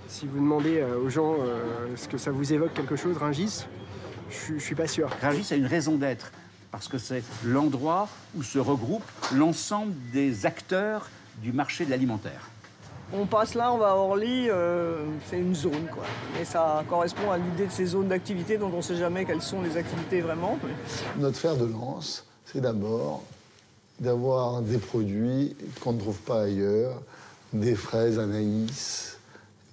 Si vous demandez aux gens ce que ça vous évoque quelque chose, Rungis, je suis pas sûr. Rungis a une raison d'être, parce que c'est l'endroit où se regroupent l'ensemble des acteurs du marché de l'alimentaire. On passe là, on va à Orly, c'est une zone, quoi. Et ça correspond à l'idée de ces zones d'activité dont on ne sait jamais quelles sont les activités vraiment. Notre fer de lance, c'est d'abord d'avoir des produits qu'on ne trouve pas ailleurs, des fraises Anaïs,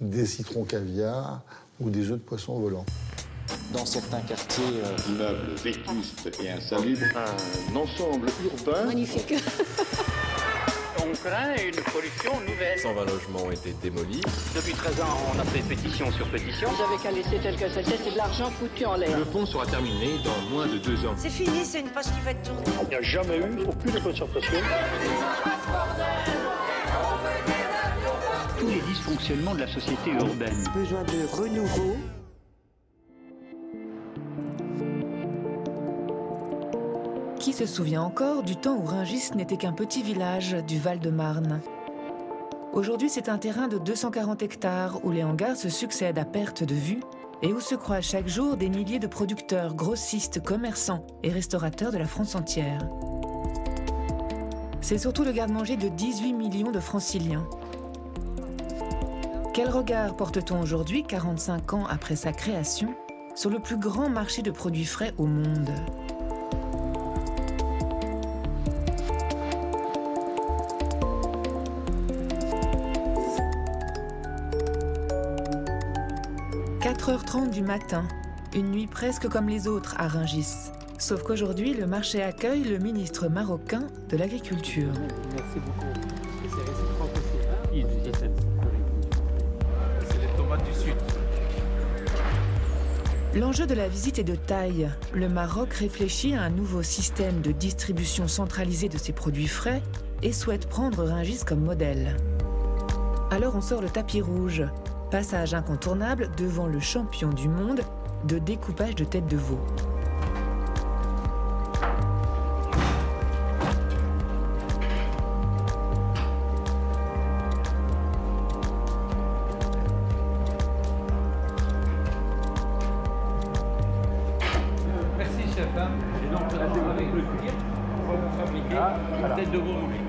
des citrons caviar ou des œufs de poisson volants. Dans certains quartiers... Immeubles vétustes et insalubres, un ensemble urbain... Magnifique. On craint une pollution nouvelle. 120 logements ont été démolis. Depuis 13 ans, on a fait pétition sur pétition. Vous avez qu'à laisser tel que c'était, c'est de l'argent foutu en l'air. Le pont sera terminé dans moins de 2 ans. C'est fini, c'est une page qui va être tournée. Il n'y a jamais eu aucune concertation. Tous les dysfonctionnements de la société urbaine. Besoin de renouveau. Qui se souvient encore du temps où Rungis n'était qu'un petit village du Val-de-Marne? Aujourd'hui, c'est un terrain de 240 hectares où les hangars se succèdent à perte de vue et où se croisent chaque jour des milliers de producteurs, grossistes, commerçants et restaurateurs de la France entière. C'est surtout le garde-manger de 18 millions de franciliens. Quel regard porte-t-on aujourd'hui, 45 ans après sa création, sur le plus grand marché de produits frais au monde ? « 4h30 du matin, une nuit presque comme les autres à Rungis. Sauf qu'aujourd'hui, le marché accueille le ministre marocain de l'Agriculture. Merci beaucoup. C'est réciproque aussi. C'est les tomates du Sud. L'enjeu de la visite est de taille. Le Maroc réfléchit à un nouveau système de distribution centralisée de ses produits frais et souhaite prendre Rungis comme modèle. Alors on sort le tapis rouge. Passage incontournable devant le champion du monde de découpage de têtes de veau. Merci chef. Et donc avec le cuir, on va vous fabriquer une tête de veau moulée.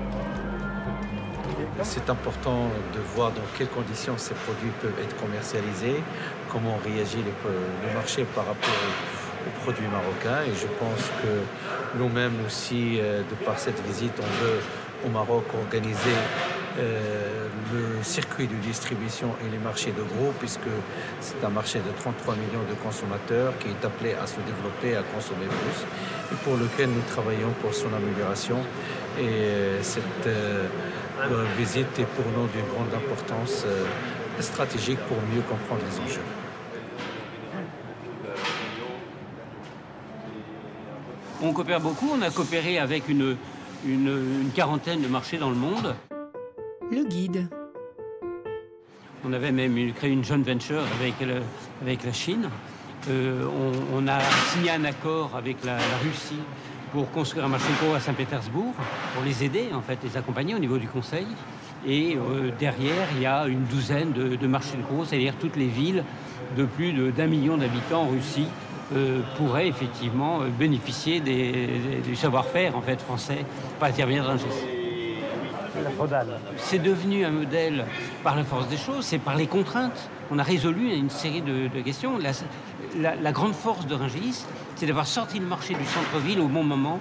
C'est important de voir dans quelles conditions ces produits peuvent être commercialisés, comment réagit le marché par rapport aux produits marocains. Et je pense que nous-mêmes aussi, de par cette visite, on veut au Maroc organiser le circuit de distribution et les marchés de gros, puisque c'est un marché de 33 millions de consommateurs qui est appelé à se développer, à consommer plus, et pour lequel nous travaillons pour son amélioration. Et cette visite est pour nous d'une grande importance stratégique pour mieux comprendre les enjeux. On coopère beaucoup, on a coopéré avec une quarantaine de marchés dans le monde. Le guide. On avait même créé une joint venture avec la Chine. On a signé un accord avec la Russie pour construire un marché de gros à Saint-Pétersbourg, pour les aider, en fait, les accompagner au niveau du conseil. Et derrière, il y a une douzaine de marchés de gros, c'est-à-dire toutes les villes de plus d'1 million d'habitants en Russie pourraient effectivement bénéficier du savoir-faire en fait, français par l'intermédiaire de Rungis. C'est devenu un modèle par la force des choses, c'est par les contraintes. On a résolu une série de questions. La grande force de Rungis, c'est d'avoir sorti le marché du centre-ville au bon moment,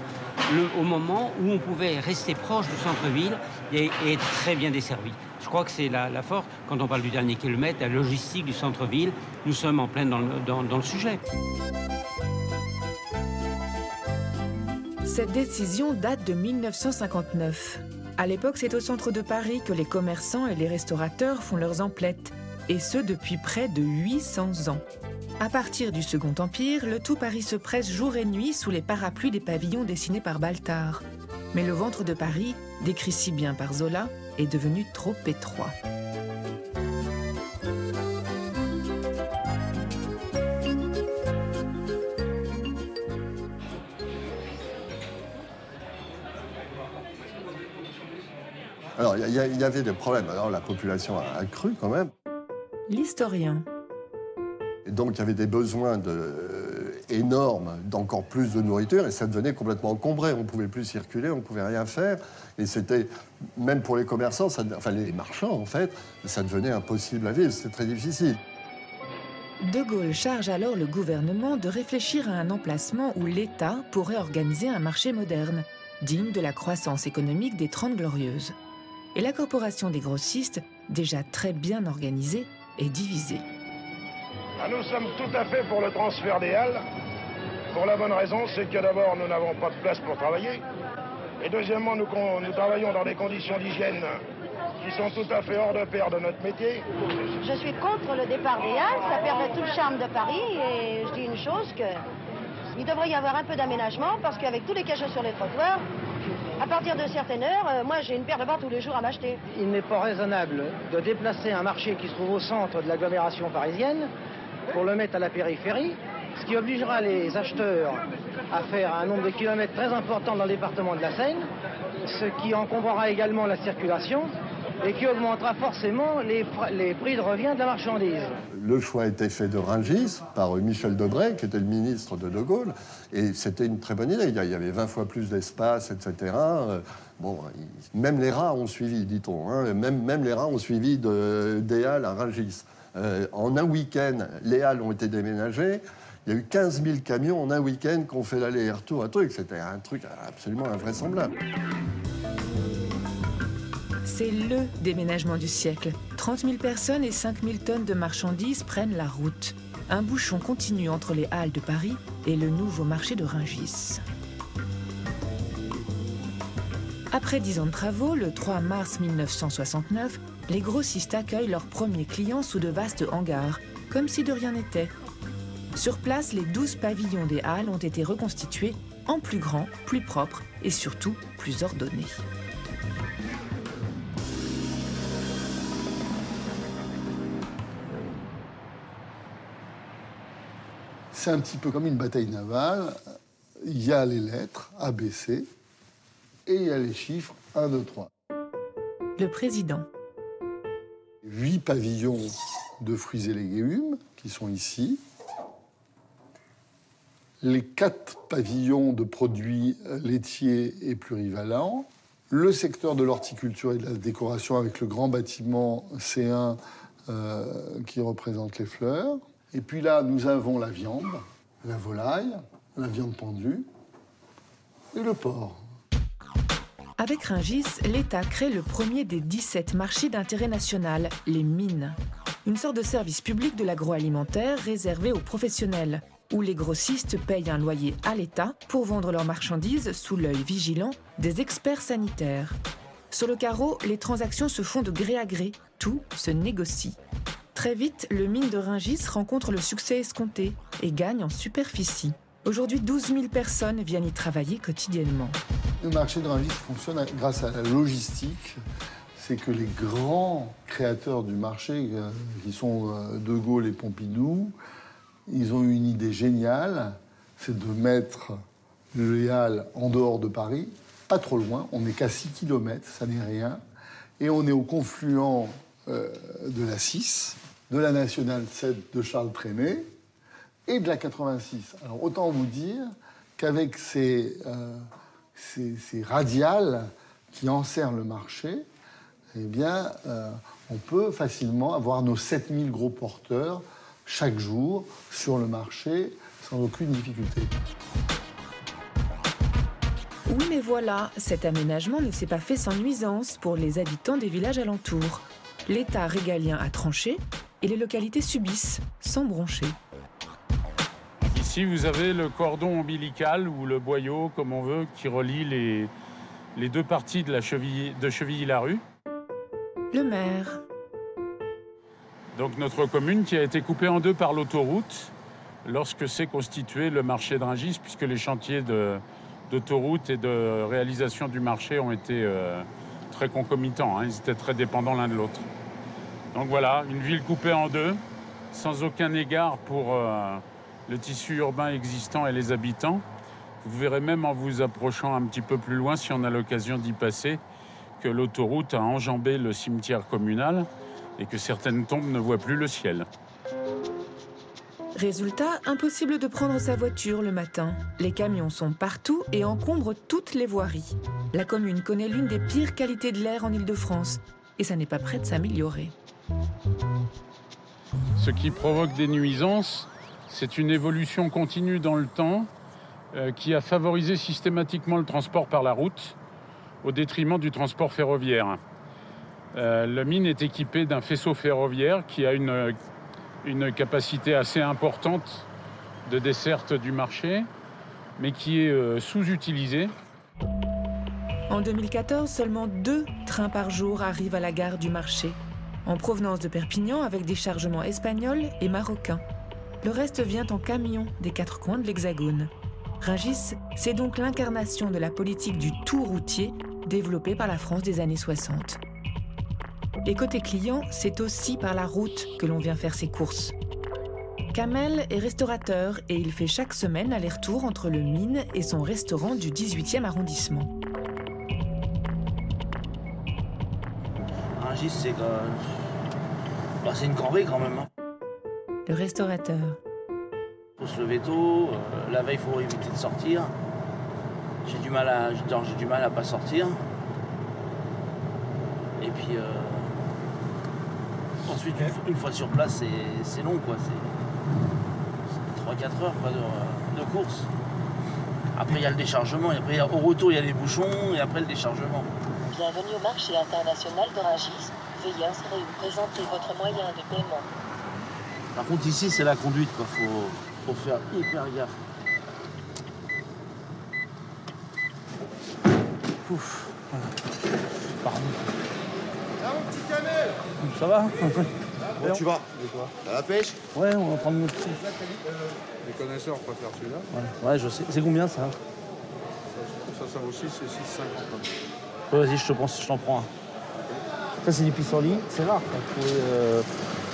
au moment où on pouvait rester proche du centre-ville et être très bien desservi. Je crois que c'est la force, quand on parle du dernier kilomètre, la logistique du centre-ville, nous sommes en plein dans le sujet. Cette décision date de 1959. À l'époque, c'est au centre de Paris que les commerçants et les restaurateurs font leurs emplettes, et ce depuis près de 800 ans. À partir du Second Empire, le tout Paris se presse jour et nuit sous les parapluies des pavillons dessinés par Baltard. Mais le ventre de Paris, décrit si bien par Zola, est devenu trop étroit. Alors, il y avait des problèmes. Alors, la population a cru quand même. l'historien. Et donc il y avait des besoins énormes d'encore plus de nourriture et ça devenait complètement encombré. On ne pouvait plus circuler, on ne pouvait rien faire. Et c'était, même pour les commerçants, enfin les marchands en fait, ça devenait impossible à vivre, c'était très difficile. De Gaulle charge alors le gouvernement de réfléchir à un emplacement où l'État pourrait organiser un marché moderne, digne de la croissance économique des 30 Glorieuses. Et la corporation des grossistes, déjà très bien organisée, est divisée. Nous sommes tout à fait pour le transfert des halles, pour la bonne raison, c'est que d'abord nous n'avons pas de place pour travailler, et deuxièmement nous travaillons dans des conditions d'hygiène qui sont tout à fait hors de pair de notre métier. Je suis contre le départ des halles, ça perdrait tout le charme de Paris et je dis une chose, il devrait y avoir un peu d'aménagement parce qu'avec tous les cachots sur les trottoirs, à partir de certaines heures, moi j'ai une paire de bas tous les jours à m'acheter. Il n'est pas raisonnable de déplacer un marché qui se trouve au centre de l'agglomération parisienne pour le mettre à la périphérie, ce qui obligera les acheteurs à faire un nombre de kilomètres très important dans le département de la Seine, ce qui encombrera également la circulation et qui augmentera forcément les prix de revient de la marchandise. Le choix a été fait de Rungis par Michel Debré, qui était le ministre de Gaulle, et c'était une très bonne idée. Il y avait 20 fois plus d'espace, etc. Bon, même les rats ont suivi, dit-on. Hein. Même les rats ont suivi des halles à Rungis. En un week-end, les halles ont été déménagées. Il y a eu 15 000 camions en un week-end qui ont fait l'aller et retour, un truc. C'était un truc absolument invraisemblable. C'est le déménagement du siècle. 30 000 personnes et 5 000 tonnes de marchandises prennent la route. Un bouchon continue entre les halles de Paris et le nouveau marché de Rungis. Après 10 ans de travaux, le 3 mars 1969, les grossistes accueillent leurs premiers clients sous de vastes hangars, comme si de rien n'était. Sur place, les 12 pavillons des halles ont été reconstitués en plus grand, plus propre et surtout plus ordonnés. C'est un petit peu comme une bataille navale. Il y a les lettres ABC et il y a les chiffres 1, 2, 3. Le président. 8 pavillons de fruits et légumes qui sont ici. Les 4 pavillons de produits laitiers et plurivalents. Le secteur de l'horticulture et de la décoration avec le grand bâtiment C1 qui représente les fleurs. Et puis là, nous avons la viande, la volaille, la viande pendue et le porc. Avec Rungis, l'État crée le premier des 17 marchés d'intérêt national, les mines. Une sorte de service public de l'agroalimentaire réservé aux professionnels, où les grossistes payent un loyer à l'État pour vendre leurs marchandises sous l'œil vigilant des experts sanitaires. Sur le carreau, les transactions se font de gré à gré, tout se négocie. Très vite, le mine de Rungis rencontre le succès escompté et gagne en superficie. Aujourd'hui, 12 000 personnes viennent y travailler quotidiennement. Le marché de Rungis fonctionne grâce à la logistique. C'est que les grands créateurs du marché, qui sont De Gaulle et Pompidou, ils ont eu une idée géniale, c'est de mettre les halles en dehors de Paris, pas trop loin, on n'est qu'à 6 km, ça n'est rien, et on est au confluent de la 6, de la Nationale 7 de Charles Trenet et de la 86. Alors autant vous dire qu'avec ces radiales qui enserrent le marché, eh bien, on peut facilement avoir nos 7000 gros porteurs chaque jour sur le marché sans aucune difficulté. Oui, mais voilà, cet aménagement ne s'est pas fait sans nuisance pour les habitants des villages alentours. L'État régalien a tranché et les localités subissent, sans broncher. Ici, vous avez le cordon ombilical ou le boyau, comme on veut, qui relie les deux parties de Chevilly-Larue. Le maire. Donc notre commune qui a été coupée en deux par l'autoroute lorsque s'est constitué le marché de Rungis, puisque les chantiers d'autoroute et de réalisation du marché ont été très concomitants. Ils étaient très dépendants l'un de l'autre. Donc voilà, une ville coupée en deux, sans aucun égard pour le tissu urbain existant et les habitants. Vous verrez même en vous approchant un petit peu plus loin, si on a l'occasion d'y passer, que l'autoroute a enjambé le cimetière communal et que certaines tombes ne voient plus le ciel. Résultat, impossible de prendre sa voiture le matin. Les camions sont partout et encombrent toutes les voiries. La commune connaît l'une des pires qualités de l'air en Île-de-France et ça n'est pas prêt de s'améliorer. Ce qui provoque des nuisances, c'est une évolution continue dans le temps qui a favorisé systématiquement le transport par la route au détriment du transport ferroviaire. La mine est équipée d'un faisceau ferroviaire qui a une capacité assez importante de desserte du marché, mais qui est sous-utilisée. En 2014, seulement 2 trains par jour arrivent à la gare du marché, en provenance de Perpignan avec des chargements espagnols et marocains. Le reste vient en camion des 4 coins de l'Hexagone. Rungis, c'est donc l'incarnation de la politique du tout routier développée par la France des années 60. Et côté client, c'est aussi par la route que l'on vient faire ses courses. Kamel est restaurateur et il fait chaque semaine aller-retour entre le Mine et son restaurant du 18e arrondissement. Rungis, c'est une corvée quand même. Hein. Le restaurateur. Il faut se lever tôt, la veille, il faut éviter de sortir. J'ai du mal à pas sortir. Et puis, ensuite, une fois sur place, c'est long, quoi. C'est 3-4 heures quoi, de course. Après, il y a le déchargement. Et après, au retour, il y a les bouchons. Et après, le déchargement. Bienvenue au marché international de Rungis. Veuillez insérer ou présenter votre moyen de paiement. Par contre, ici, c'est la conduite, quoi. Faut faire hyper gaffe. Ouf. Voilà. Pardon. Là, mon petit Kamel. Ça va? Comment tu vas? À la pêche? Ouais, on va prendre notre petit. Les connaisseurs préfèrent celui-là. Ouais, je sais. C'est combien, ça? Ça vaut 6 et 6,50. Ouais, vas-y, je t'en prends un. Ça, c'est des pissenlits. C'est rare.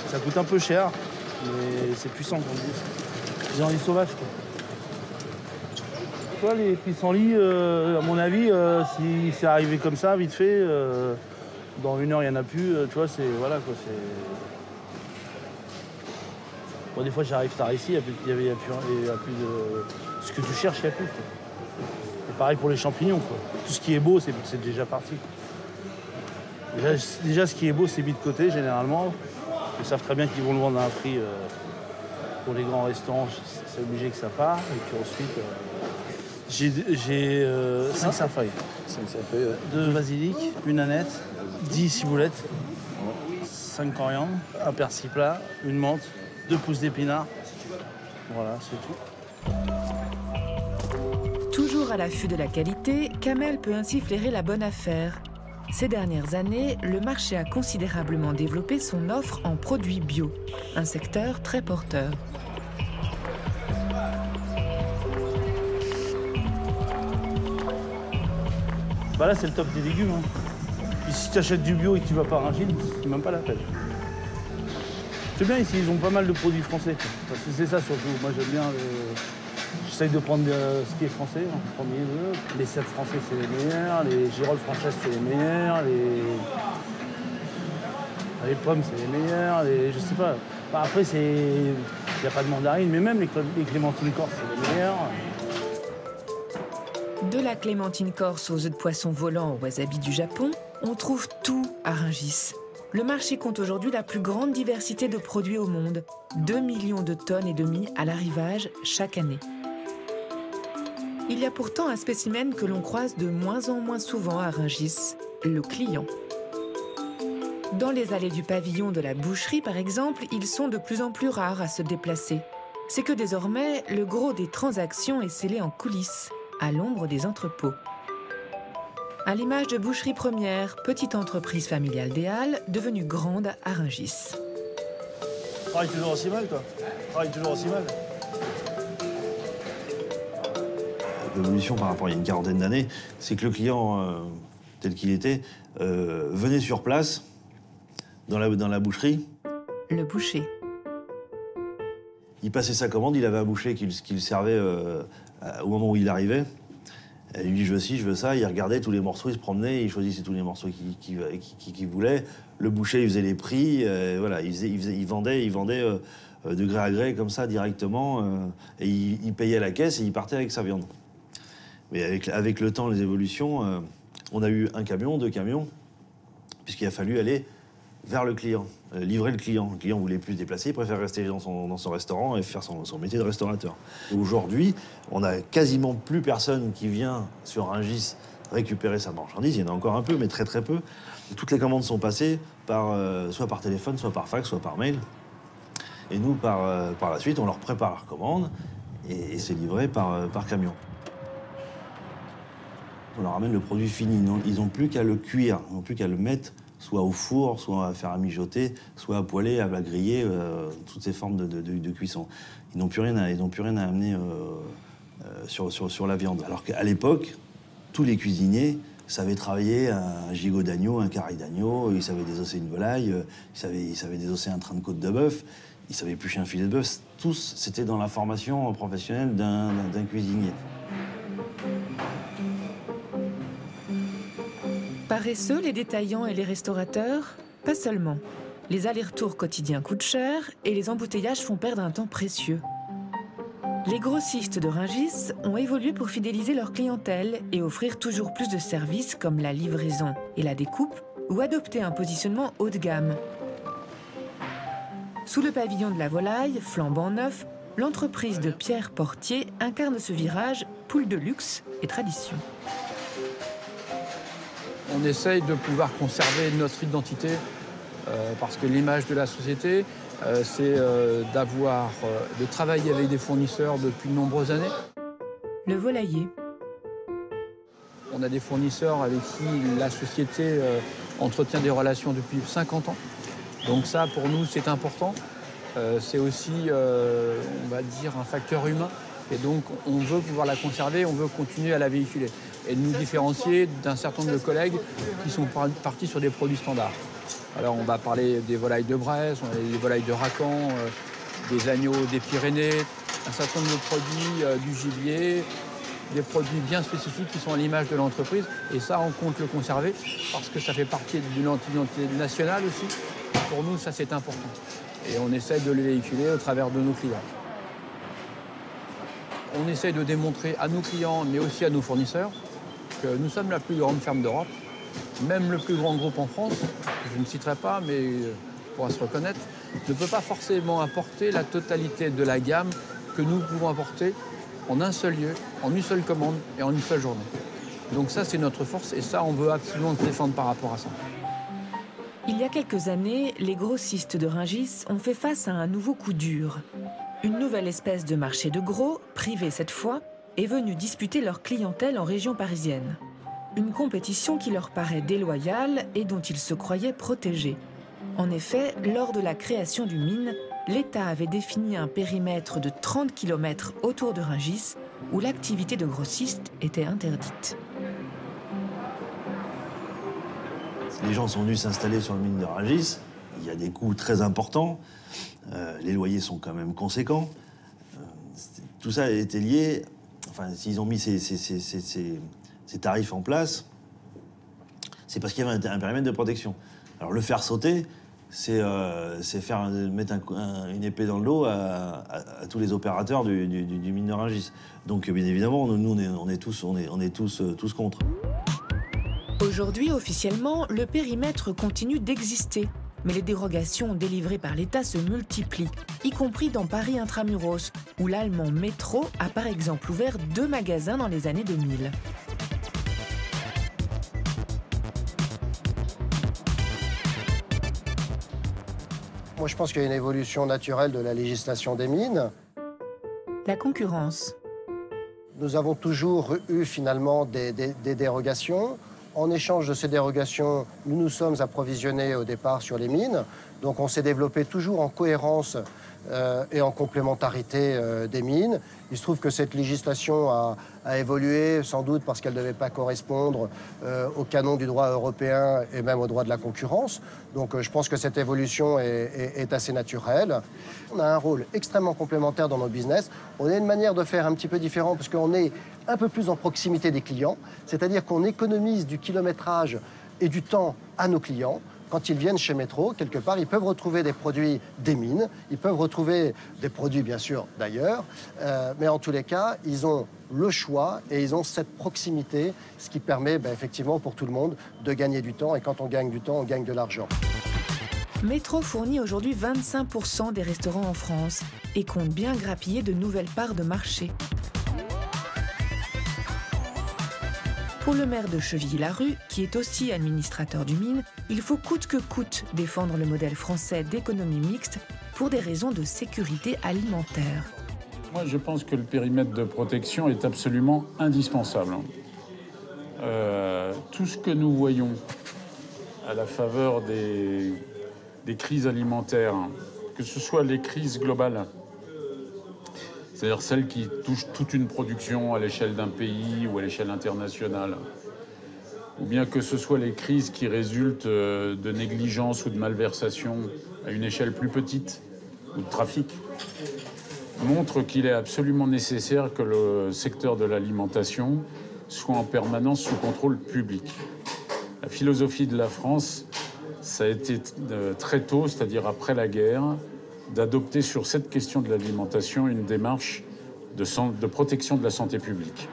Ça coûte un peu cher, mais c'est puissant, comme dit. Pissenlits sauvages, quoi. Toi, les pissenlits, à mon avis, si c'est arrivé comme ça, vite fait, dans 1 heure, il n'y en a plus. Tu vois, c'est... Voilà, quoi, c'est... Bon, des fois, j'arrive tard ici, il n'y a plus de... Ce que tu cherches, il n'y a plus, quoi. Et pareil pour les champignons, quoi. Tout ce qui est beau, c'est déjà parti. Déjà, ce qui est beau, c'est mis de côté, généralement. Ils savent très bien qu'ils vont le vendre à un prix pour les grands restaurants. C'est obligé que ça part. Et puis ensuite, j'ai 5 cerfeuilles. 2 basilic, 1 aneth, 10 ciboulettes, 5 coriandres, 1 persil plat, 1 menthe, 2 pousses d'épinards. Voilà, c'est tout. Toujours à l'affût de la qualité, Kamel peut ainsi flairer la bonne affaire. Ces dernières années, le marché a considérablement développé son offre en produits bio, un secteur très porteur. Bah là, c'est le top des légumes. Hein. Puis si tu achètes du bio et que tu vas pas à Rungis, c'est même pas la peine. C'est bien ici, ils ont pas mal de produits français. Parce que c'est ça surtout. Moi, j'aime bien. J'essaye de prendre ce qui est français en premier lieu. Les cèpes français, c'est les meilleurs. Les girolles françaises, c'est les meilleurs. Les pommes, c'est les meilleurs. Je sais pas. Enfin, après, il n'y a pas de mandarine, mais même les clémentines corse, c'est les meilleurs. De la clémentine corse aux œufs de poisson volants au wasabi du Japon, on trouve tout à Rungis. Le marché compte aujourd'hui la plus grande diversité de produits au monde. 2 millions de tonnes et demie à l'arrivage chaque année. Il y a pourtant un spécimen que l'on croise de moins en moins souvent à Rungis, le client. Dans les allées du pavillon de la boucherie, par exemple, ils sont de plus en plus rares à se déplacer. C'est que désormais, le gros des transactions est scellé en coulisses, à l'ombre des entrepôts. À l'image de Boucherie Première, petite entreprise familiale des Halles, devenue grande à Rungis. Travaille toujours aussi mal, toi. Travaille toujours aussi mal. L'évolution par rapport à il y a une quarantaine d'années, c'est que le client, tel qu'il était, venait sur place, dans la boucherie. Le boucher. Il passait sa commande, il avait un boucher qui le servait au moment où il arrivait. Elle lui dit je veux ci, je veux ça. Il regardait tous les morceaux, il se promenait, il choisissait tous les morceaux qu'il voulait. Le boucher, il faisait les prix, voilà, il vendait de gré à gré comme ça directement, et il payait à la caisse et il partait avec sa viande. Mais avec le temps, les évolutions, on a eu un camion, 2 camions, puisqu'il a fallu aller vers le client, livrer le client. Le client ne voulait plus se déplacer, il préfère rester dans son restaurant et faire son métier de restaurateur. Aujourd'hui, on n'a quasiment plus personne qui vient sur Rungis récupérer sa marchandise. Il y en a encore un peu, mais très très peu. Toutes les commandes sont passées soit par téléphone, soit par fax, soit par mail. Et nous, par la suite, on leur prépare leur commande et c'est livré par camion. On leur ramène le produit fini. Ils n'ont plus qu'à le cuire, ils n'ont plus qu'à le mettre soit au four, soit à faire à mijoter, soit à poêler, à griller, toutes ces formes de cuisson. Ils n'ont plus rien à amener sur la viande. Alors qu'à l'époque, tous les cuisiniers savaient travailler un gigot d'agneau, un carré d'agneau, ils savaient désosser une volaille, ils savaient désosser un train de côte de bœuf, ils savaient éplucher un filet de bœuf. Tous, c'était dans la formation professionnelle d'un cuisinier. Paresseux, les détaillants et les restaurateurs? Pas seulement. Les allers-retours quotidiens coûtent cher et les embouteillages font perdre un temps précieux. Les grossistes de Rungis ont évolué pour fidéliser leur clientèle et offrir toujours plus de services comme la livraison et la découpe ou adopter un positionnement haut de gamme. Sous le pavillon de la volaille, flambant neuf, l'entreprise de Pierre Portier incarne ce virage poule de luxe et tradition. On essaye de pouvoir conserver notre identité parce que l'image de la société, c'est de travailler avec des fournisseurs depuis de nombreuses années. Le volailler. On a des fournisseurs avec qui la société entretient des relations depuis 50 ans. Donc ça, pour nous, c'est important. C'est aussi, on va dire, un facteur humain. Et donc, on veut pouvoir la conserver, on veut continuer à la véhiculer. Et nous différencier d'un certain nombre de collègues qui sont partis sur des produits standards. Alors, on va parler des volailles de Bresse, des volailles de Racan, des agneaux des Pyrénées, un certain nombre de produits du gibier, des produits bien spécifiques qui sont à l'image de l'entreprise. Et ça, on compte le conserver parce que ça fait partie d'une identité nationale aussi. Pour nous, ça, c'est important. Et on essaie de le véhiculer au travers de nos clients. On essaie de démontrer à nos clients, mais aussi à nos fournisseurs, que nous sommes la plus grande ferme d'Europe. Même le plus grand groupe en France, je ne citerai pas, mais pourra se reconnaître, ne peut pas forcément apporter la totalité de la gamme que nous pouvons apporter en un seul lieu, en une seule commande et en une seule journée. Donc ça, c'est notre force et ça, on veut absolument se défendre par rapport à ça. Il y a quelques années, les grossistes de Rungis ont fait face à un nouveau coup dur. Une nouvelle espèce de marché de gros, privé cette fois, est venue disputer leur clientèle en région parisienne. Une compétition qui leur paraît déloyale et dont ils se croyaient protégés. En effet, lors de la création du mine, l'État avait défini un périmètre de 30 km autour de Rungis où l'activité de grossiste était interdite. Les gens sont venus s'installer sur le mine de Rungis. Il y a des coûts très importants. Les loyers sont quand même conséquents. Tout ça a été lié... Enfin, s'ils ont mis ces tarifs en place, c'est parce qu'il y avait un périmètre de protection. Alors, le faire sauter, c'est mettre une épée dans le dos à tous les opérateurs du mine de Rungis. Donc, bien évidemment, nous, on est tous contre. Aujourd'hui, officiellement, le périmètre continue d'exister. Mais les dérogations délivrées par l'État se multiplient, y compris dans Paris intramuros, où l'allemand Métro a par exemple ouvert 2 magasins dans les années 2000. Moi, je pense qu'il y a une évolution naturelle de la législation des mines. La concurrence. Nous avons toujours eu finalement des dérogations. En échange de ces dérogations, nous nous sommes approvisionnés au départ sur les mines. Donc on s'est développé toujours en cohérence et en complémentarité des mines. Il se trouve que cette législation a évolué, sans doute parce qu'elle ne devait pas correspondre au canon du droit européen et même au droit de la concurrence. Donc je pense que cette évolution est assez naturelle. On a un rôle extrêmement complémentaire dans nos business. On a une manière de faire un petit peu différente parce qu'on est un peu plus en proximité des clients, c'est-à-dire qu'on économise du kilométrage et du temps à nos clients. Quand ils viennent chez Métro, quelque part, ils peuvent retrouver des produits des mines, ils peuvent retrouver des produits, bien sûr, d'ailleurs, mais en tous les cas, ils ont le choix et ils ont cette proximité, ce qui permet effectivement pour tout le monde de gagner du temps. Et quand on gagne du temps, on gagne de l'argent. Métro fournit aujourd'hui 25% des restaurants en France et compte bien grappiller de nouvelles parts de marché. Pour le maire de Chevilly-Larue, qui est aussi administrateur du mine, il faut coûte que coûte défendre le modèle français d'économie mixte pour des raisons de sécurité alimentaire. Moi, je pense que le périmètre de protection est absolument indispensable. Tout ce que nous voyons à la faveur des crises alimentaires, que ce soit les crises globales, c'est-à-dire celles qui touchent toute une production à l'échelle d'un pays ou à l'échelle internationale, ou bien que ce soit les crises qui résultent de négligence ou de malversation à une échelle plus petite, ou de trafic, montrent qu'il est absolument nécessaire que le secteur de l'alimentation soit en permanence sous contrôle public. La philosophie de la France, ça a été très tôt, c'est-à-dire après la guerre, d'adopter sur cette question de l'alimentation une démarche de protection de la santé publique.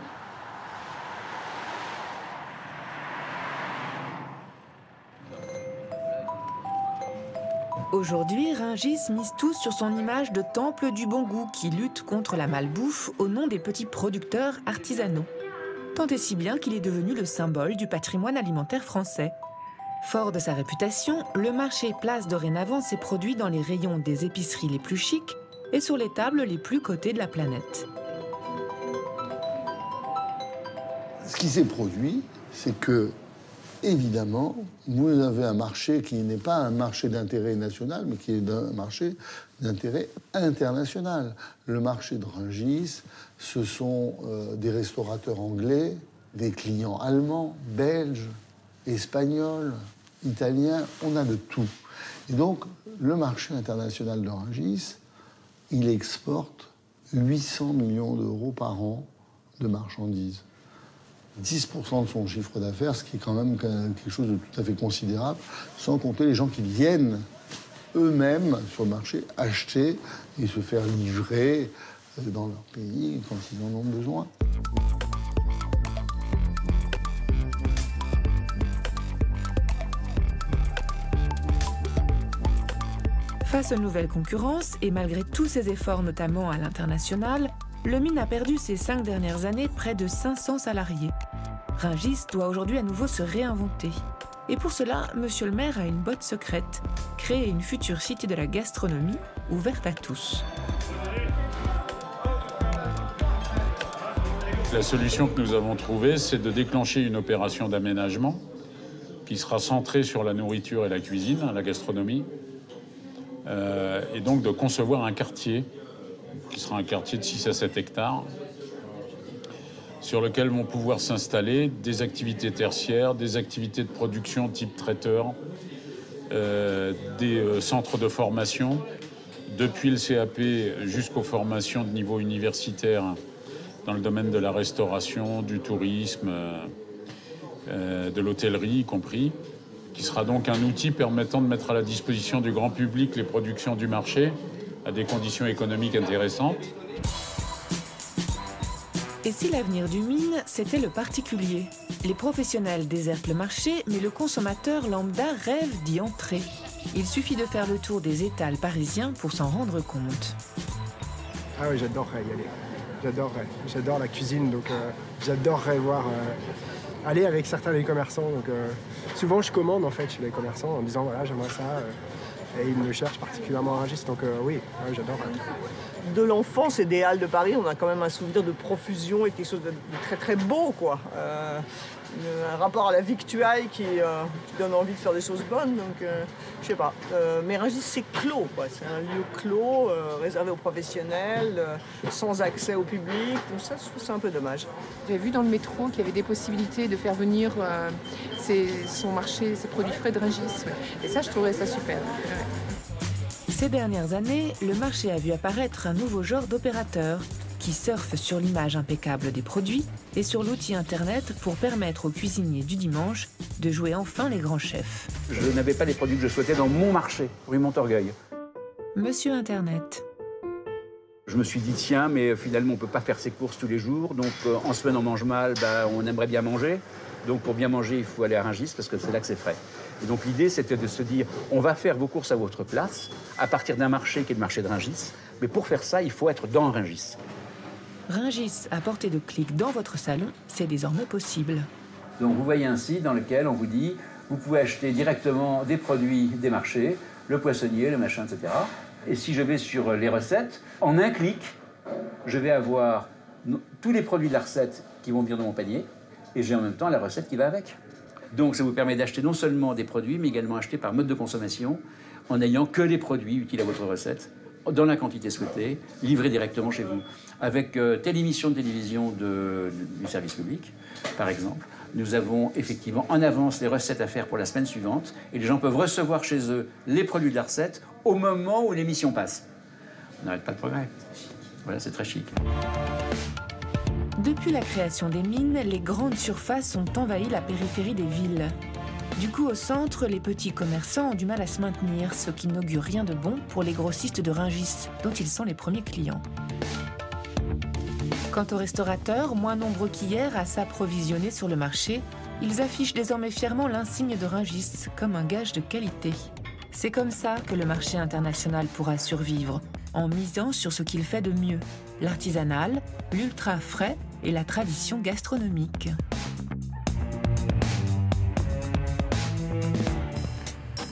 Aujourd'hui, Rungis mise tout sur son image de temple du bon goût qui lutte contre la malbouffe au nom des petits producteurs artisanaux. Tant et si bien qu'il est devenu le symbole du patrimoine alimentaire français. Fort de sa réputation, le marché place dorénavant ses produits dans les rayons des épiceries les plus chics et sur les tables les plus cotées de la planète. Ce qui s'est produit, c'est que, évidemment, vous avez un marché qui n'est pas un marché d'intérêt national, mais qui est un marché d'intérêt international. Le marché de Rungis, ce sont des restaurateurs anglais, des clients allemands, belges, espagnols, italiens, on a de tout. Et donc, le marché international de Rungis, il exporte 800 millions d'euros par an de marchandises. 10% de son chiffre d'affaires, ce qui est quand même quelque chose de tout à fait considérable, sans compter les gens qui viennent eux-mêmes sur le marché acheter et se faire livrer dans leur pays quand ils en ont besoin. Face aux nouvelles concurrences, et malgré tous ses efforts, notamment à l'international, le mine a perdu ces 5 dernières années près de 500 salariés. Rungis doit aujourd'hui à nouveau se réinventer. Et pour cela, monsieur le maire a une botte secrète, créer une future cité de la gastronomie ouverte à tous. La solution que nous avons trouvée, c'est de déclencher une opération d'aménagement qui sera centrée sur la nourriture et la cuisine, la gastronomie, et donc de concevoir un quartier, qui sera un quartier de 6 à 7 hectares, sur lequel vont pouvoir s'installer des activités tertiaires, des activités de production type traiteur, des centres de formation, depuis le CAP jusqu'aux formations de niveau universitaire dans le domaine de la restauration, du tourisme, de l'hôtellerie y compris, qui sera donc un outil permettant de mettre à la disposition du grand public les productions du marché à des conditions économiques intéressantes. Et si l'avenir du mine, c'était le particulier? Les professionnels désertent le marché, mais le consommateur lambda rêve d'y entrer. Il suffit de faire le tour des étals parisiens pour s'en rendre compte. Ah oui, j'adorerais y aller. J'adorerais. J'adore la cuisine, donc j'adorerais voir... aller avec certains des commerçants. Donc, souvent, je commande en fait chez les commerçants en disant voilà, j'aimerais ça. Et ils me le cherchent particulièrement à Rungis. Donc oui, j'adore. de l'enfance et des Halles de Paris, on a quand même un souvenir de profusion et quelque chose de très très beau, quoi. Un rapport à la victuaille qui donne envie de faire des choses bonnes, donc je sais pas. Mais Rungis, c'est clos, quoi. C'est un lieu clos, réservé aux professionnels, sans accès au public, donc ça, je trouve c'est un peu dommage. J'ai vu dans le métro qu'il y avait des possibilités de faire venir son marché, ses produits frais de Rungis, et ça, je trouverais ça super. Ces dernières années, le marché a vu apparaître un nouveau genre d'opérateurs qui surfent sur l'image impeccable des produits et sur l'outil Internet pour permettre aux cuisiniers du dimanche de jouer enfin les grands chefs. Je n'avais pas les produits que je souhaitais dans mon marché, rue Montorgueil. Monsieur Internet. Je me suis dit, tiens, mais finalement, on ne peut pas faire ses courses tous les jours. Donc, en semaine, on mange mal, on aimerait bien manger. Donc, pour bien manger, il faut aller à Rungis parce que c'est là que c'est frais. Et donc, l'idée, c'était de se dire, on va faire vos courses à votre place, à partir d'un marché qui est le marché de Rungis. Mais pour faire ça, il faut être dans Rungis. Rungis, à portée de clic dans votre salon, c'est désormais possible. Donc vous voyez un site dans lequel on vous dit, vous pouvez acheter directement des produits des marchés, le poissonnier, le machin, etc. Et si je vais sur les recettes, en un clic, je vais avoir tous les produits de la recette qui vont venir dans mon panier, et j'ai en même temps la recette qui va avec. Donc ça vous permet d'acheter non seulement des produits, mais également acheter par mode de consommation, en n'ayant que les produits utiles à votre recette, dans la quantité souhaitée, livrés directement chez vous. Avec telle émission de télévision du service public, par exemple, nous avons effectivement en avance les recettes à faire pour la semaine suivante, et les gens peuvent recevoir chez eux les produits de la recette au moment où l'émission passe. On n'arrête pas de progrès. Voilà, c'est très chic. Depuis la création des mines, les grandes surfaces ont envahi la périphérie des villes. Du coup, au centre, les petits commerçants ont du mal à se maintenir, ce qui n'augure rien de bon pour les grossistes de Rungis, dont ils sont les premiers clients. Quant aux restaurateurs, moins nombreux qu'hier à s'approvisionner sur le marché, ils affichent désormais fièrement l'insigne de Rungis comme un gage de qualité. C'est comme ça que le marché international pourra survivre, en misant sur ce qu'il fait de mieux, l'artisanal, l'ultra frais et la tradition gastronomique.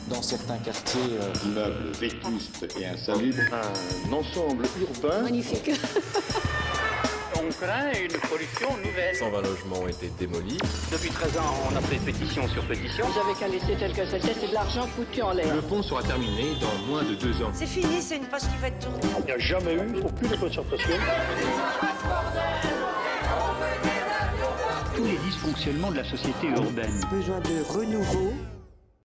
Dans certains quartiers, immeubles vétustes et insalubres, un ensemble urbain magnifique. On craint une pollution nouvelle. 120 logements ont été démolis. Depuis 13 ans, on a fait pétition sur pétition. Vous avez qu'à laisser tel que c'était, c'est de l'argent foutu en l'air. Le pont sera terminé dans moins de 2 ans. C'est fini, c'est une page qui va être tournée. Il n'y a jamais eu aucune concertation. Tous les dysfonctionnements de la société urbaine. Besoin de renouveau.